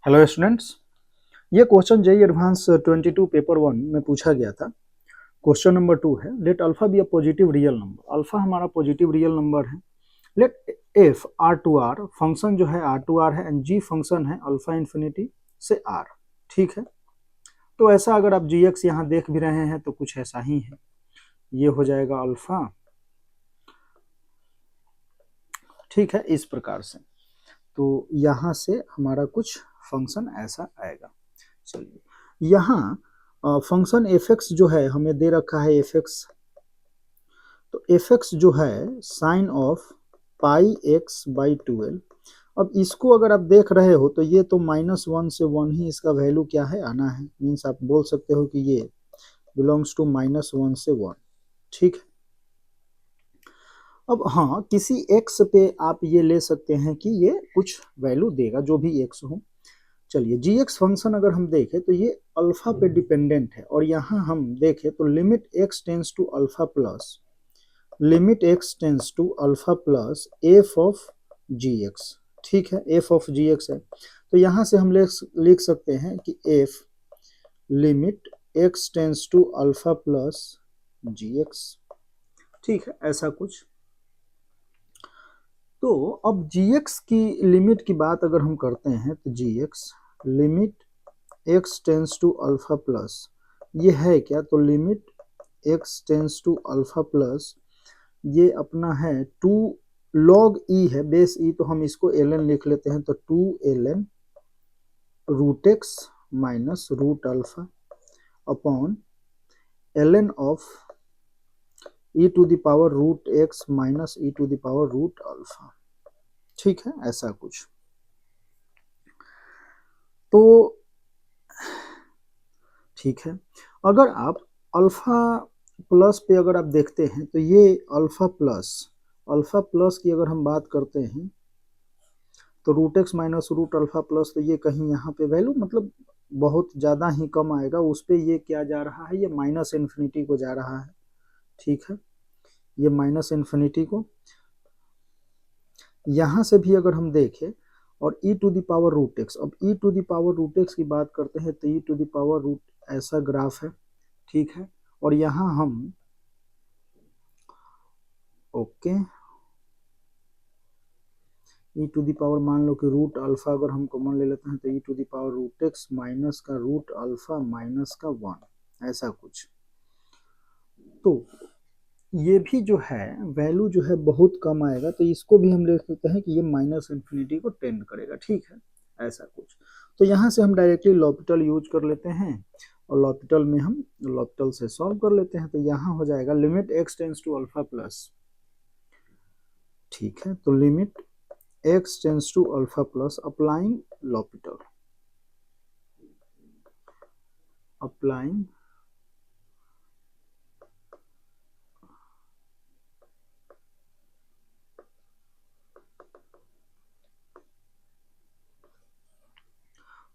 Hello students. ये question JEE advance 22 paper 1 में पूछा गया था। क्वेश्चन नंबर 2 है, let alpha be a positive real number. Alpha हमारा पॉजिटिव रियल नंबर है। Let f R to R, function जो है आर टू आर है, एंड जी फंक्शन है अल्फा इन्फिनिटी से आर। ठीक है, तो ऐसा अगर आप जी एक्स यहाँ देख भी रहे हैं तो कुछ ऐसा ही है। ये हो जाएगा अल्फा। ठीक है, इस प्रकार से तो यहाँ से हमारा कुछ फंक्शन ऐसा आएगा। चलिए, यहाँ फंक्शन एफ एक्स जो है हमें दे रखा है एफ एक्स। तो एफ एक्स जो है sine of pi x by 12। अब इसको अगर आप देख रहे हो तो ये तो -1 से 1 ही इसका वैल्यू क्या है आना है। मीन्स आप बोल सकते हो कि ये बिलोंग्स टू -1 से 1। ठीक है, अब हाँ, किसी एक्स पे आप ये ले सकते हैं कि ये कुछ वैल्यू देगा, जो भी एक्स हो। चलिए, जी एक्स फंक्शन अगर हम देखें तो ये अल्फा पे डिपेंडेंट है, और यहाँ हम देखें तो limit x tends to alpha plus, limit x tends to alpha plus f of g x. ठीक है, एफ ऑफ जी एक्स है, तो यहाँ से हम लिख सकते हैं कि f limit x tends to alpha plus g x. ठीक है, ऐसा कुछ। तो अब जी एक्स की लिमिट की बात अगर हम करते हैं तो g x limit x tends to alpha plus, ये है क्या, तो limit x tends to alpha plus, ये अपना है 2 log ई है, बेस ई, तो हम इसको ln लिख लेते हैं। तो 2 ln root x minus root alpha upon ln of e to the power root x minus e to the power root alpha. ठीक है, ऐसा कुछ। तो ठीक है, अगर आप अल्फा प्लस पे अगर आप देखते हैं तो ये अल्फा प्लस की अगर हम बात करते हैं तो root x minus root alpha plus, तो ये कहीं यहाँ पे वैल्यू मतलब बहुत ज़्यादा ही कम आएगा। उस पर ये क्या जा रहा है, ये माइनस इन्फिनिटी को जा रहा है। ठीक है, ये माइनस इन्फिनिटी को। यहाँ से भी अगर हम देखें और e to the power root x, अब e to the power root x की बात करते हैं तो e to the power root ऐसा ग्राफ है। ठीक है, और यहाँ हम okay e to the power मान लो कि रूट अल्फा अगर हम कॉमन ले लेते हैं तो e to the power root x minus का रूट अल्फा माइनस का 1, ऐसा कुछ। तो ये भी जो है वैल्यू जो है बहुत कम आएगा, तो इसको भी हम ले सकते हैं कि ये माइनस इन्फिनिटी को टेंड करेगा। ठीक है, ऐसा कुछ। तो यहाँ से हम डायरेक्टली लॉपिटल यूज कर लेते हैं, और लॉपिटल में हम लॉपिटल से सॉल्व कर लेते हैं। तो यहाँ हो जाएगा limit x tends to alpha plus. ठीक है, तो limit x tends to alpha plus applying L'Hopital, applying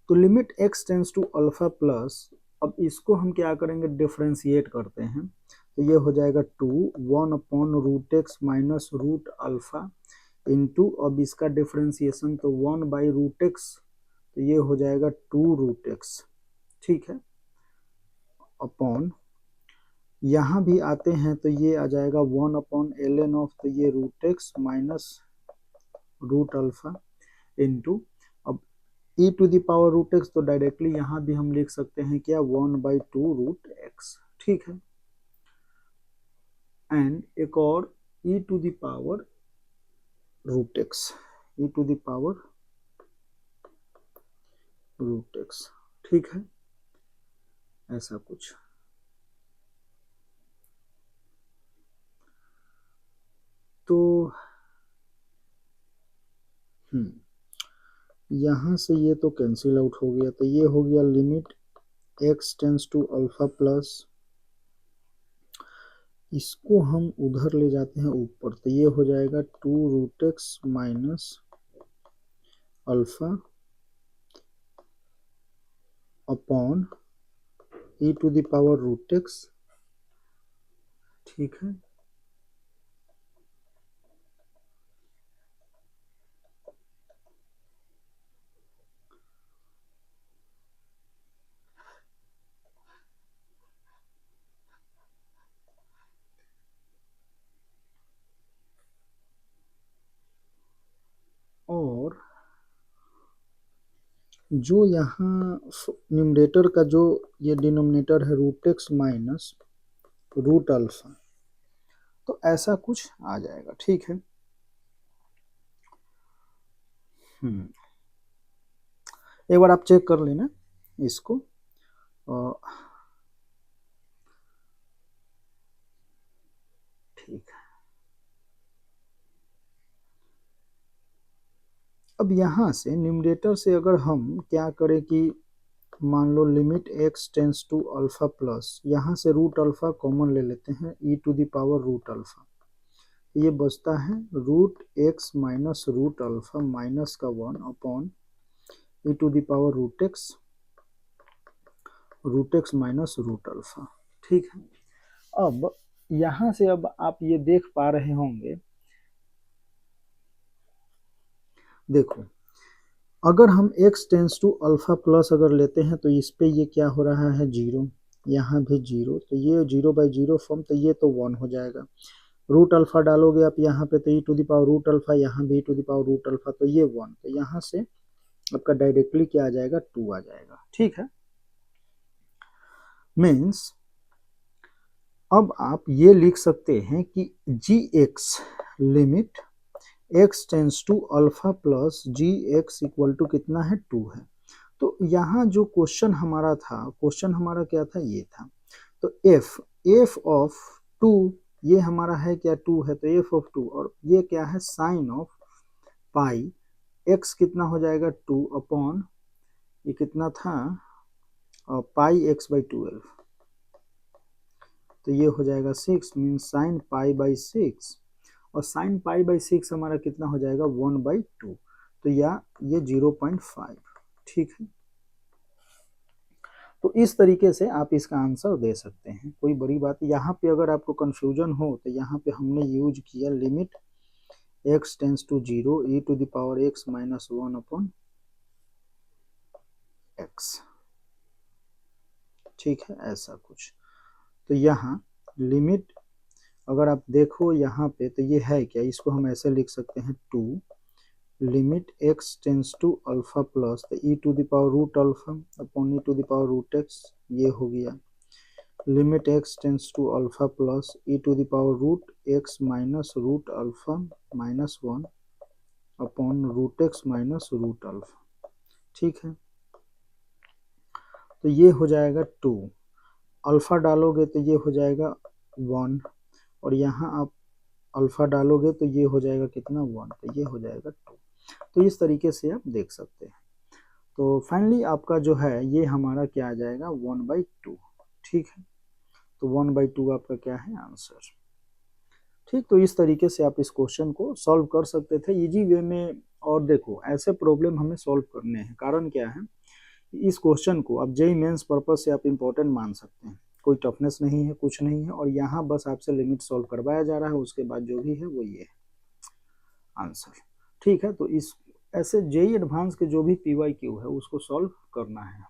तो limit x tends to alpha plus, अब इसको हम क्या करेंगे, डिफ्रेंशिएट करते हैं। तो ये हो जाएगा 1 upon root x minus root alpha into, अब इसका डिफ्रेंशिएशन तो 1 बाई रूट एक्स, तो ये हो जाएगा 2 रूट एक्स। ठीक है, अपॉन यहाँ भी आते हैं तो ये आ जाएगा 1 अपॉन ln ऑफ, तो ये root x minus root alpha into, अब e to the power root x, तो डायरेक्टली यहाँ भी हम लिख सकते हैं क्या, 1/2 रूट एक्स। ठीक है, एंड एक और e to the power root x, e to the power root x. ठीक है, ऐसा कुछ। तो यहाँ से ये तो कैंसिल आउट हो गया, तो ये हो गया limit x tends to alpha plus, इसको हम उधर ले जाते हैं ऊपर, तो ये हो जाएगा 2 root x minus alpha upon e to the power root x. ठीक है, जो यहाँ न्यूमरेटर का जो ये डिनोमिनेटर है root x minus root alpha, तो ऐसा कुछ आ जाएगा। ठीक है, एक बार आप चेक कर लेना इसको। ठीक है, अब यहाँ से न्यूमरेटर से अगर हम क्या करें कि मान लो limit x tends to alpha plus, यहाँ से रूट अल्फा कॉमन ले लेते हैं, e to the power root alpha, ये बचता है root x minus root alpha minus का 1 upon e to the power root x minus root alpha. ठीक है, अब यहाँ से अब आप ये देख पा रहे होंगे, देखो अगर हम x tends to alpha plus अगर लेते हैं तो इस पे ये क्या हो रहा है 0, यहाँ भी 0, तो ये 0/0 फॉर्म, तो ये तो 1 हो जाएगा। रूट अल्फा डालोगे आप यहाँ पे तो e to the power root alpha, यहाँ भी e to the power root alpha, तो ये 1, तो यहाँ से आपका डायरेक्टली क्या आ जाएगा 2 आ जाएगा। ठीक है, मीन्स अब आप ये लिख सकते हैं कि g x limit x tends to alpha plus g x equal to कितना है 2 है। तो यहाँ जो क्वेश्चन हमारा था, क्वेश्चन हमारा क्या था, ये था, तो f ऑफ 2 ये हमारा है क्या 2 है, तो f ऑफ 2, और ये क्या है साइन ऑफ पाई, x कितना हो जाएगा 2 अपॉन ये कितना था पाई x/12, तो ये हो जाएगा 6, मीन साइन पाई/6, और साइन पाई/6 हमारा कितना हो जाएगा 1/2, तो या ये 0.5। ठीक है, तो इस तरीके से आप इसका आंसर दे सकते हैं, कोई बड़ी बात। यहाँ पे अगर आपको कंफ्यूजन हो तो यहाँ पे हमने यूज किया limit x tends to 0 e to the power x minus 1 upon x। ठीक है, ऐसा कुछ, तो यहाँ लिमिट अगर आप देखो यहाँ पे तो ये है क्या, इसको हम ऐसे लिख सकते हैं 2 limit x tends to alpha plus तो e to the power root alpha upon e to the power root x, ये हो गया limit x tends to alpha plus e to the power root x minus root alpha minus 1 upon root x minus root alpha. ठीक है, तो ये हो जाएगा 2, alpha डालोगे तो ये हो जाएगा 1, और यहाँ आप अल्फा डालोगे तो ये हो जाएगा कितना 1, तो ये हो जाएगा 2। तो इस तरीके से आप देख सकते हैं। तो फाइनली आपका जो है ये हमारा क्या आ जाएगा 1/2। ठीक है, तो 1/2 आपका क्या है आंसर। ठीक, तो इस तरीके से आप इस क्वेश्चन को सॉल्व कर सकते थे इजी वे में। और देखो ऐसे प्रॉब्लम हमें सॉल्व करने हैं, कारण क्या है, इस क्वेश्चन को आप जेईई मेंस पर्पस से आप इम्पोर्टेंट मान सकते हैं, कोई टफनेस नहीं है, कुछ नहीं है, और यहाँ बस आपसे लिमिट सॉल्व करवाया जा रहा है, उसके बाद जो भी है वो ये है आंसर। ठीक है, तो इस ऐसे जेईई एडवांस के जो भी PYQ है उसको सॉल्व करना है।